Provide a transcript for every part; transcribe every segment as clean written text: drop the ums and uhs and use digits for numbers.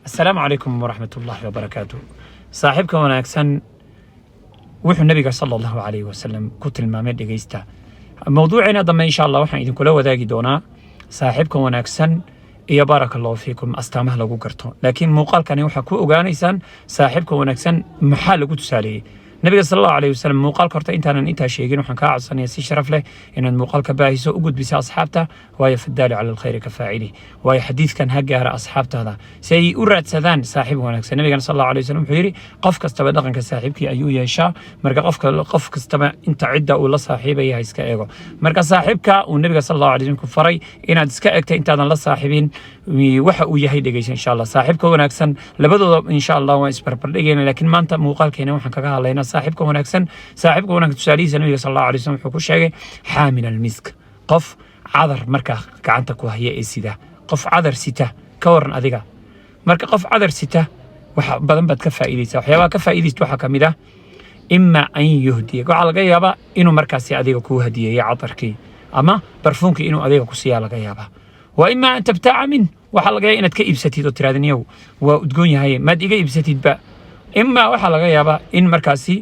السلام عليكم ورحمة الله وبركاته. صاحبك وناكسن وحو النبي صلى الله عليه وسلم كتل المامد دقيستا موضوعنا ضمن إن شاء الله وحنا إذن كله وذاقي دونا صاحبك وناكسن يا بارك الله فيكم أستامه لغو قرطو لكن موقال كان يوحى كو أغانيسان صاحبك وناكسن محال لغو تساليه النبي صلى الله عليه وسلم موقال كرتا انتا شيغين وحن كا عدسانيا سي شرف له ان الموقال كباهيسو uqud bisa asxaabta way fadali ala alkhayr ka faa'ili way xadiiskan hagaara asxaabtada say u raadsadaan saaxiib wanaagsan nabiga sallallahu alayhi wasallam wuxuu yiri qof kastaba dhaqanka saaxiibkii ayuu yeeshaa marka qof kastaba inta cidda uu la saaxiibaya iska eego marka saaxiibka uu nabiga sallallahu alayhi wasallam ku faray inaad iska eegto intaadan la saaxiibin waxa uu yahay dhageysan insha Allah saaxiibka wanaagsan labadooda insha Allah waa isbarbardhigayna laakiin maanta muuqaalkeena waxaan kaga hadlaynaa صاحبك وناكسن تساليه النبي صلى الله عليه وسلم وحكو شيغي حامل المسك قف عذر مركا كعنتك وهي سيده قف عذر سته كورن اديغا مركا قف عذر سته waxa badan bad ka faa'iideysaa waxyaabo ka faa'iideysto waxa kamid ah imma an yuhdiya waxa laga yaabaa inuu markaasi adiga ku hadiyeeyo cadarkii ama barfuunkii inuu adiga ku siiyaa laga yaabaa wa imma an tabta'a min waxa laga yaabaa inaad ka iibsatid oo tiraadaniyow waa udgoon yahay maad iga iibsatid ba إما waxa laga yaabaa in markaasi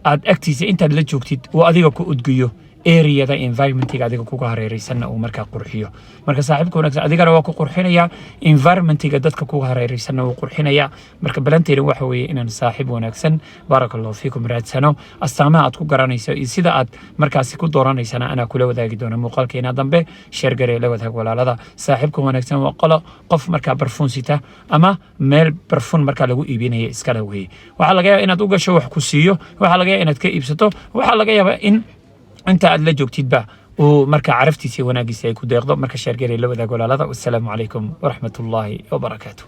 aad agtiisa intaad la joogtid oo adiga ku udgiyo area environment-ga adiga kuga hareeraysan oo markaa qurxiyo marka saaxiibka wanaagsan adigana waa ku qurxinaya environment-ga dadka kuga hareeraysan oo qurxinaya marka balanteena waxa weeye inaan saaxiib wanaagsan barakallahu fiikum raadsano astaamaha aad ku garanayso iyo sida aad markaasi ku dooraneysana ana kula wadaagi doona muuqaalkeena dambe share garee la wadaag walaalada saaxiibka wanaagsan waa qof markaa barfuun sita ama meel barfuun markaa lagu iibinayo iska dhaweey waxa laga yaabaa inaad u gasho wax ku siiyo waxa laga yaabaa inaad ka iibsato waxa laga yaabaa in انت ادلا جوجتيد با ومركا عرفتي سي وناقيسي اي كو ديقدو مركا شير غيري لا وداغ ولالada والسلام عليكم ورحمة الله وبركاته.